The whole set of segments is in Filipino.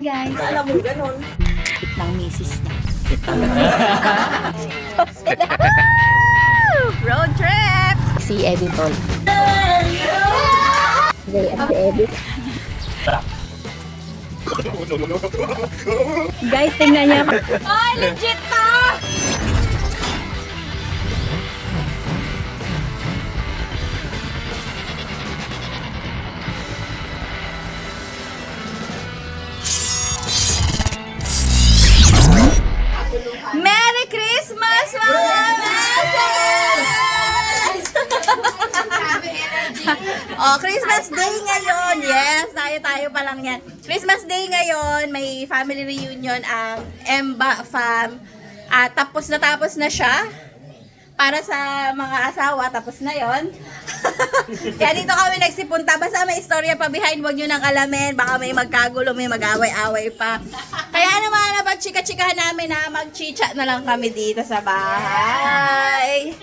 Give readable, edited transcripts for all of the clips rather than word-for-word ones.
guys. Alam mo, ganun. Ng misis niya. Road trip! Si Editor. Si Edit. Guys, tingnan niya. Ay, legit to! Merry Christmas, mga meses! Oh, Christmas Day ngayon. Yes, tayo pa lang yan. Christmas Day ngayon, may family reunion ang Emba Fam. At tapos na siya. Para sa mga asawa, tapos na yon. Kaya dito kami nagsipunta. Basta may istorya pa behind, wag nyo nang alamin. Baka may magkagulo, may mag-away-away pa. Kaya naman, napag-chika-chikahan namin na mag-chicha na lang kami dito sa bahay.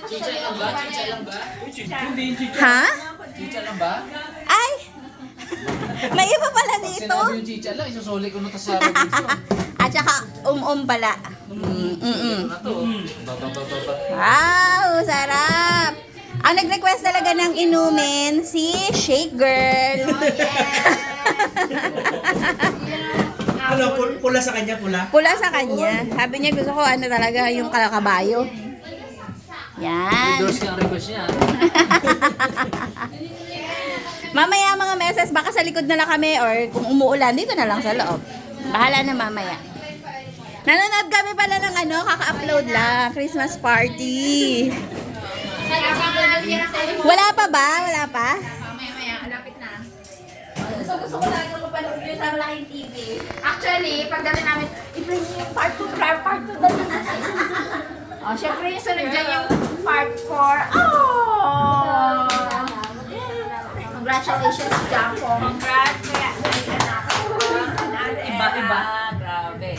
Chicha lang ba? Chicha lang ba? Hindi, chicha. Ha? Chicha lang ba? Ay! May iba pala dito. Sinabi yung chicha lang, isusuli ko na to sa video. At saka pala. Ito na to. Wow, sarap! Ang nag-request talaga ng inumin, si Shake Girl. Ano, pula sa kanya, pula? Pula sa kanya. Sabi niya gusto ko ano talaga yung kalakabayo. Yan. Endorse ka ang request niya. Mamaya mga meses, baka sa likod na lang kami or kung umuulan, dito na lang sa loob. Bahala na mamaya. Nanonood kami pala ng kaka-upload lang. Christmas party. Wala pa ba? Wala pa? Maya, lapit na. Gusto ko lagi ko panood yun sa malaking TV. Actually, pagdating namin, i-bring niyo yung part 2, part 2 doon. Oh, syempre yung sunod dyan yung part 4. Oh! Congratulations, Jaco. Congratulations ako. Iba-iba. Grabe.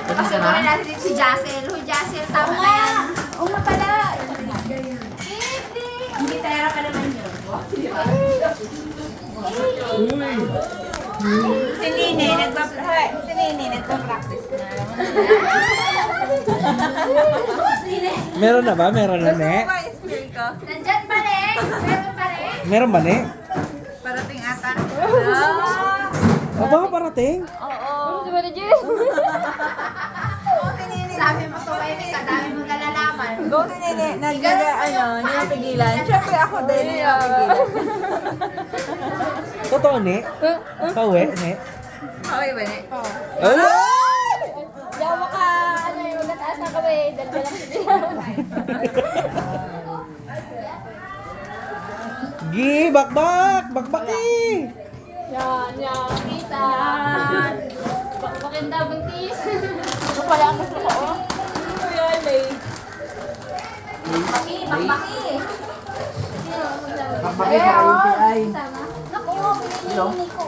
Pasukurin natin dito si Jassel. Huy, Jassel, tama na yan. Oo nga pala. Hindi, tera pa naman yun. Si Nene, nagpa-practice na. Meron na ba? Meron na, ne? Nandyan pa rin. Meron pa rin. Meron ba, ne? Parating ata. Aba, parating? Sabi mo, tumahimik ka, dami mo nalalaman. Go to Nene, nilapigilan. Siyempre ako din nilapigilan. Totoo, ne? Pawe, ne? Okay ba, Ne? Ano? Yawa ka, yung magataas na kami, dalawa lang sila. Gi, bakbak! Bakbaki! Yan, kita. Bakbakin daw, buntis. Ito pala ang gusto ko, oh. Bakbaki, bakbaki. Bakbaki sa UTI. Naku, pinili ko.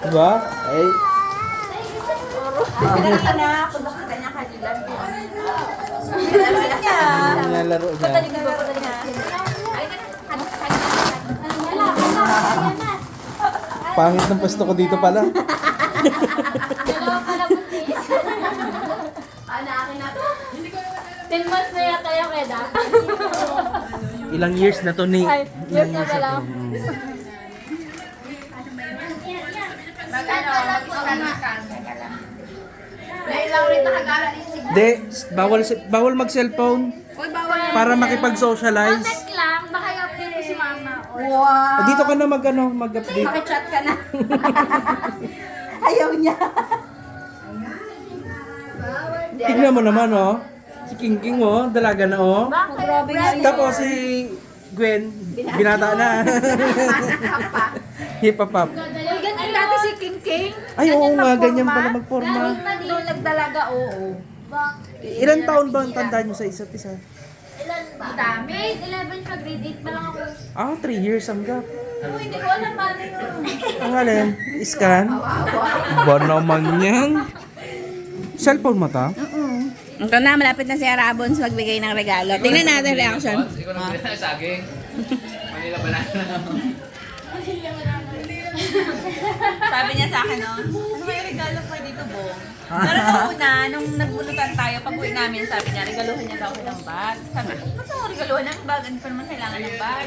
Diba? Ay, Pinakita na, kung nakita niya kanila. nilalaro niya. Pangit ng pwesto ko dito pala. Dalawa pala buntis. Paano akin na to? 10 months na yata yung Eda. Ilang years na to, ni? Years na pala. May lang ulit nakagala din si De, bawal mag-cellphone para makipag-socialize. Contact lang, baka i-update ko si mama. Wow! Dito ka na mag-update. Makichat ka na. Ayaw niya. Tignan mo naman, oh. Si King King, oh. Dalaga na, oh. Grabe nga yun. Tapos si Gwen, binata na. Hipapap. Ganyan dati si King King. Ay, oo nga, ganyan pala magporma. Nung nagdalaga, oo. Ilan taon ba ang tanda nyo sa isa't isa? Ilan ba? Dami. 11 pa, grade 8 pa lang ako. Ah, 3 years ang gap. Oh, hindi ko alam paano yun. Ang alin? Scan? Ba naman yan? Cellphone mo ta? Oo. Ito na, malapit na si Arabons magbigay ng regalo. Tingnan natin reaction. Ikaw nang bilhin ng saging. Manila banana. Sabi niya sa akin, no? Ano may regalo pa dito, Bong? Pero nung una, nung nagbunutan tayo, pag-uwi namin, sabi niya, regaluhan niya daw ako ng bag. Sabi ko, ba't ako regaluhan ng bag? Ano pa naman kailangan ng bag?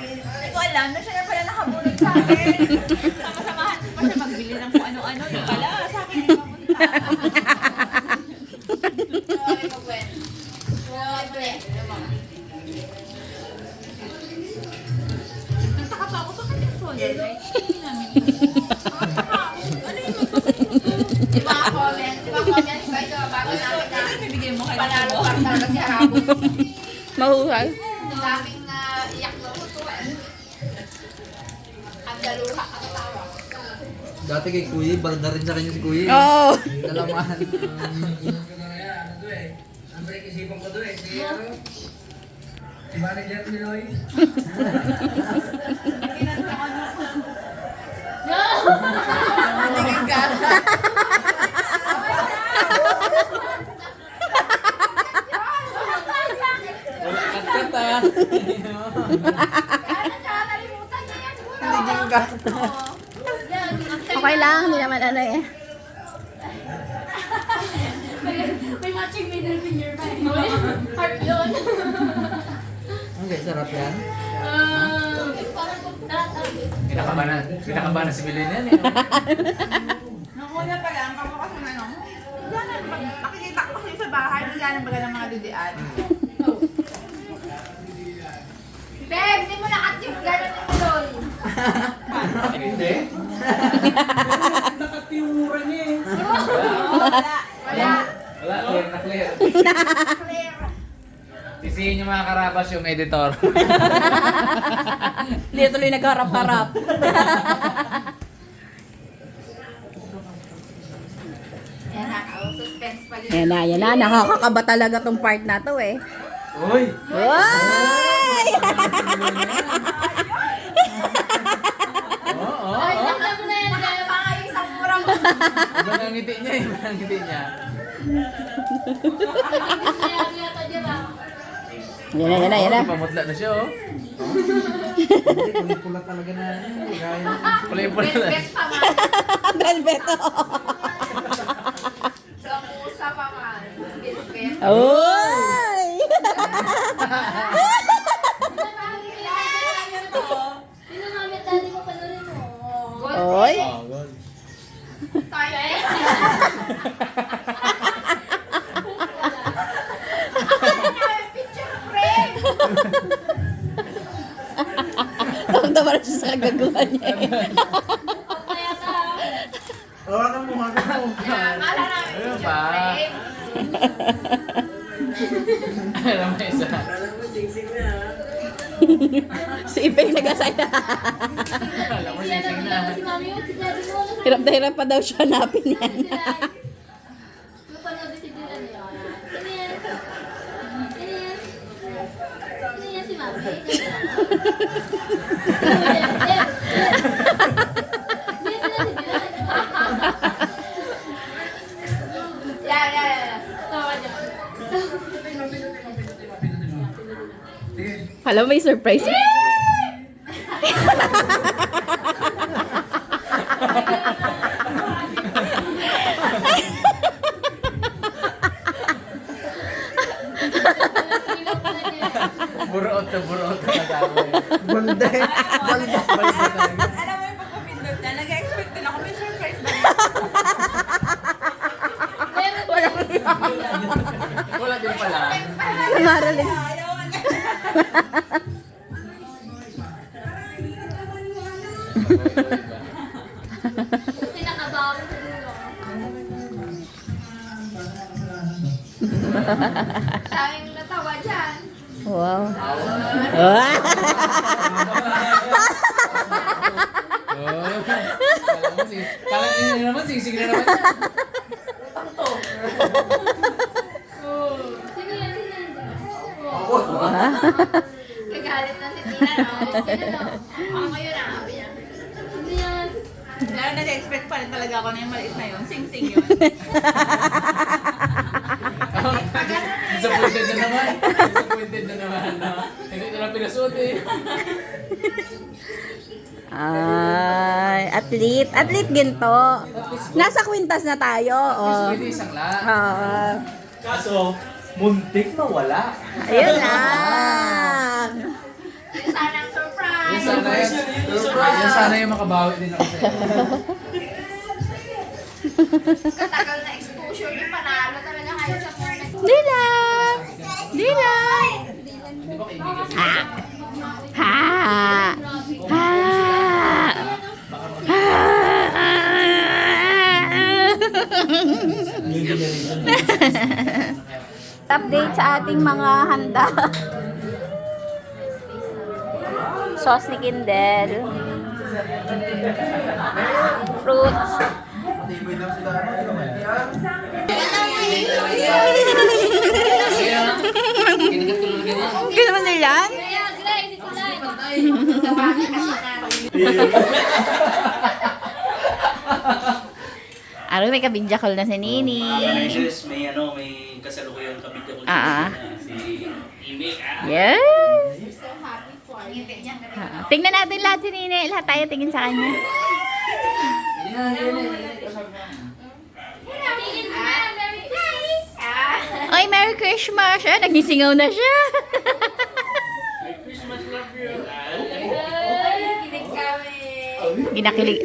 Hindi ko alam, na siya na pala nakabunot sa akin. Sama-samahan ko pa siya magbili ng kung ano-ano. Yung pala, sa akin yung mamunta. Nagtaka pa ako, bakit yung folder light? Hindi namin. Di ba comment? Di ba comment? Guys, bago namin na Bibigay mo kay panalo para talaga si Harabon. Mahusay. Ang daming iyak na puto. Ang daluha, ang tawa. Dati kay Kuya, balda rin sa kanya si Kuya. Oo. Nalaman. Kat-kat ah. Kaya nakakalimutan niya yan. Okay lang, hindi naman ano eh. May matching middle finger pa. Heart yun. Okay, sarap yan. Kinakabahan si Bilin yan eh. Nung una pa lang, kamo kasi ano, nakikita ko kasi sa bahay, naglalang baga ng mga dudian. Beb, di mo nakat yung gano'n ni Lol. Hindi. Nakatiwura niya eh. Wala. Wala, clear na clear. Clear. Sisihin yung mga karabas yung editor. Hindi tuloy nagharap-harap. Yan na, suspense pa din. Yan na. Nakakakaba talaga tong part na to eh. Uy! Ay! Oo, Ay, nakla mo na yan. Kaya pa nga yung isang murang. Iba na ang ngiti niya, iba na ang ngiti niya. Kaya yata dyan ah. Yan na. Pamutla na siya oh. Hindi, kulit-pula talaga na. Gaya na. Pula-pula na. Best pa man. Velveto. Sa pusa pa man. Best. Oy! Oy! Oh, good. Tayo eh. Picture frame. Tawag-tawa na siya sa kagagawa niya eh. Hawakan mo, hawakan mo. Kala namin Ayun picture pa. frame. Alam mo isa. Si Ipeng nag-asaya. Alam mo sising na. Hirap na hirap pa daw siya hanapin yan. Yeah. Alam mo, may surprise. Buruot na nagawin. Balda. Balda talaga. Alam mo yung pagpapindot na, nag-expect din ako, may surprise ba? Wala din pala. Maraling. Pinakabawi sa dulo. Tayong natawa dyan. Wow. Kala niyo naman, sisig na naman. Sino yan? Kagalit na si Tina, no? Sino to? Ako yun ah, sabi niya. Hindi yan. Lalo na-expect pa rin talaga ako na yung maliit na yun. Sing-sing yun. Disappointed na naman. Disappointed na naman. No? Hindi na lang pinasuot eh. Ay, athlete. Athlete ginto. Nasa kwintas na tayo. Oh. Pwede isang lang. Oo. Kaso, muntik mawala. Ayun lang. Sanang surprise! Yan sana yan sana yung makabawi din ako sa'yo. Katagal na exposure yung panalo talaga kayo sa morning. Dilan! Dilan! Hindi ba kaibigan? Ha! Ha! Update sa ating mga handa. Sauce ni Kindle. Fruits. Kaya, kinikat ko lang ganyan. Gusto mo nila yan? Araw may kabidya call na si Nini. Measures, may may kasalukuyang kabidya ko si Ime. Yes! So happy for you. Tingnan natin lahat si Nini. Lahat tayo tingin sa kanya. Ay, Merry Christmas! Ah, nagisingaw na siya. Kinig kami. Ginakilig.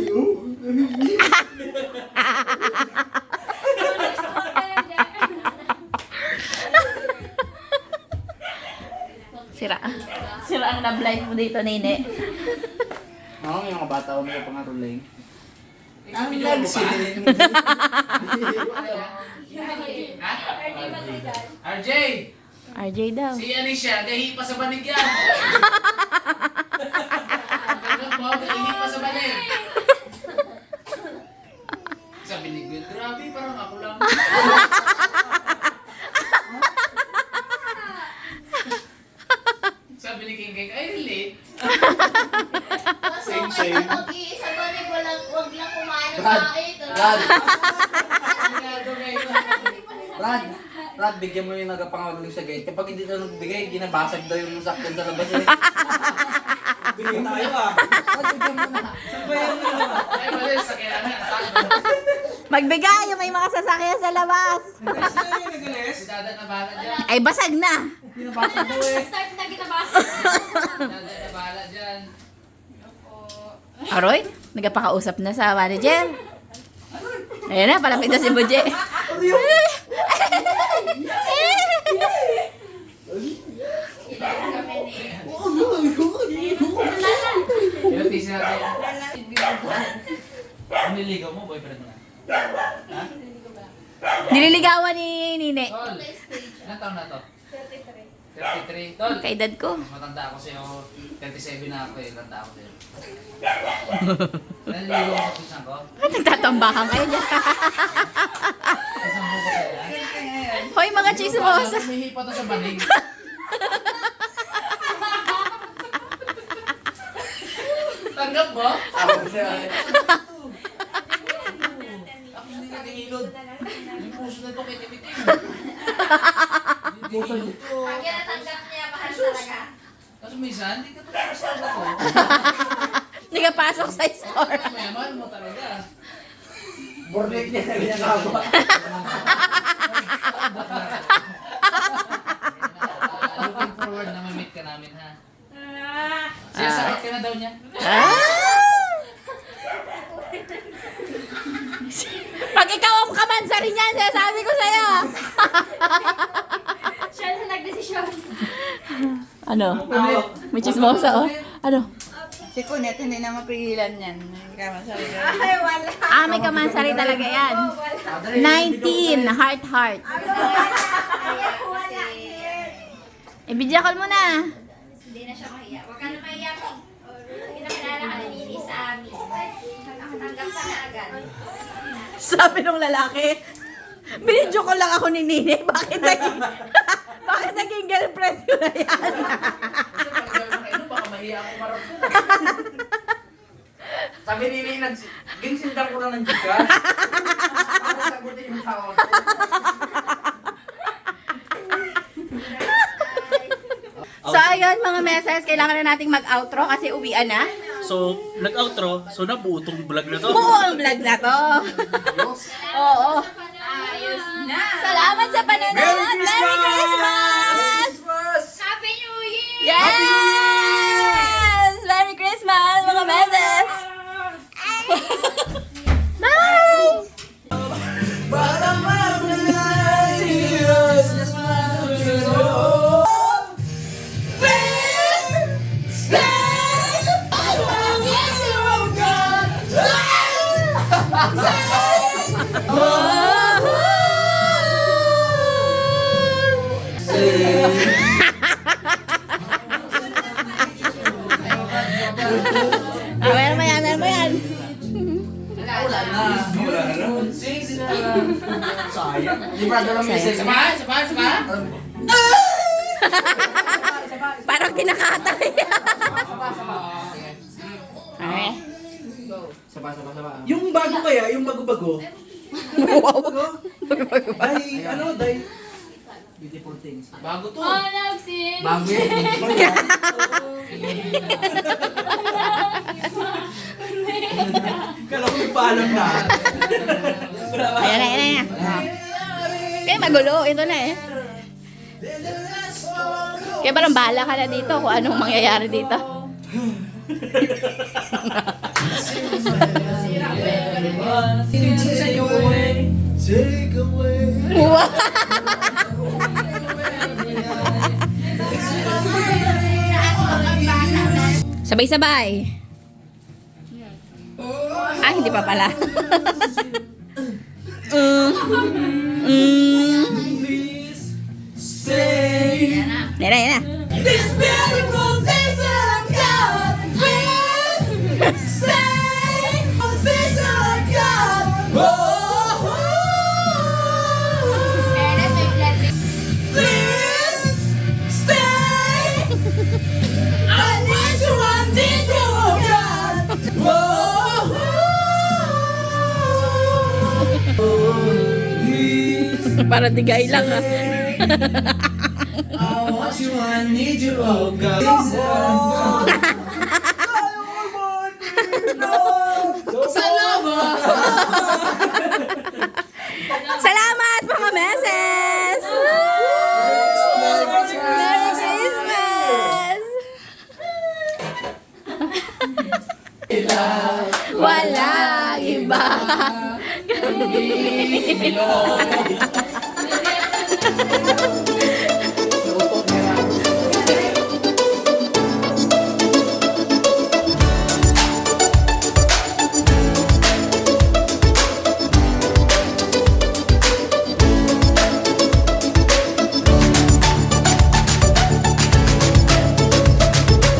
Sira. Sira ang love life mo dito, Nene. Oo, yung mga bata ko may pangaruling. Ang nagsilin. RJ! RJ daw. Si Anisha, gahi pa sa banig yan. Ganun mo, gahi pa sa banig. Sabi ni Gwen, grabe, parang ako lang. Sabi ni King Kek, I relate. Same, same. Mag-iisa ba rin, wag lang kumain ng Brad, bakit. Brad, Ano ngayon? Brad, Brad, bigyan mo yung nagpangaruling sa gate. Kapag hindi ito nagbigay, ginabasag daw yung sakyan sa labas eh. Bigyan tayo ah. Brad, bigyan mo na. Ay, mali, sa kaya na. Magbigay yung may mga sasakyan sa labas. Si Dada na bahala dyan. Ay, basag na. Ginabasag daw eh. Start na kinabasa. Dada na bahala dyan. Aroy, nagpakausap na sa manager. Ayan na, palapit na si Buje. Ilatisin natin. Ang niligaw mo, boyfriend mo na? Ha? Nililigawan ni Nine. Tol, ilang taon na to? 33. Tol, Kay dad ko. mas matanda ako sa'yo. 37 na ako eh. Ilang taon ako sa'yo. Naliligaw mo sa pisang ko? Nagtatambahan kayo dyan. Isang buko sa'yo, ha? Hoy, mga chismosa. Humihi pa to sa banig. Tanggap mo? Ako siya. Ako hindi nagihilod. Yung puso na ito kinimitim. Puso niya. Pag yan natanggap niya, mahal talaga. Kaso minsan, hindi ka ito sa ko. Nagapasok sa store. Mayaman mo talaga. Bornek niya na ginagawa. Looking forward na ma-meet ka namin, ha? Siya, sakit ka na daw niya. Pag ikaw ang kamansari niyan, sabi ko sa'yo. Siya na nagdesisyon. Ano? May chismosa, oh. Ano? Si Kunet, hindi na mapigilan yan. Kamasari ka. Ay, wala. Ah, may kamansari talaga yan. 19, heart. Wala. Ibidya call mo na. Hindi na siya mahiya. Huwag ka na mahiya ko. Pinakilala ka na nini sa amin. Nakatanggap ka na agad. Sabi nung lalaki, binidyo ko lang ako ni Nini. Bakit naging girlfriend ko na yan? Kasi pag gawin mo kayo, baka mahiya ako marap ko. Sabi ni Nini, ginsindan ko lang ng Gcash. Para sagutin yung tawag ko. ngayon mga meses, kailangan na nating mag-outro kasi uwian na. So, nag-outro. So, nabuo tong vlog na to. Buo ang vlog na to. Oo. Ayos na. Salamat sa panonood. Merry Christmas! Happy New Year! Yes! Merry Christmas, mga meses! Bye! Meron mo yan, meron mo yan. Sayang. Di ba dalang message? Saba. Parang kinakatay. Okay. Saba. Yung bago kaya, yung bago-bago. Dahil, dahil Beautiful things. Bago to. Bago yan. kala ko yung paalam na. Ayan na, ayan na. Kaya magulo, ito na eh. Kaya parang bahala ka na dito kung anong mangyayari dito. Take away. Wow. Sabay-sabay. Ah, hindi pa pala. Yan na, yan na. Para digay lang ah. I want you, I need you, oh God. Salamat mga meses! Merry Christmas! Walang iba.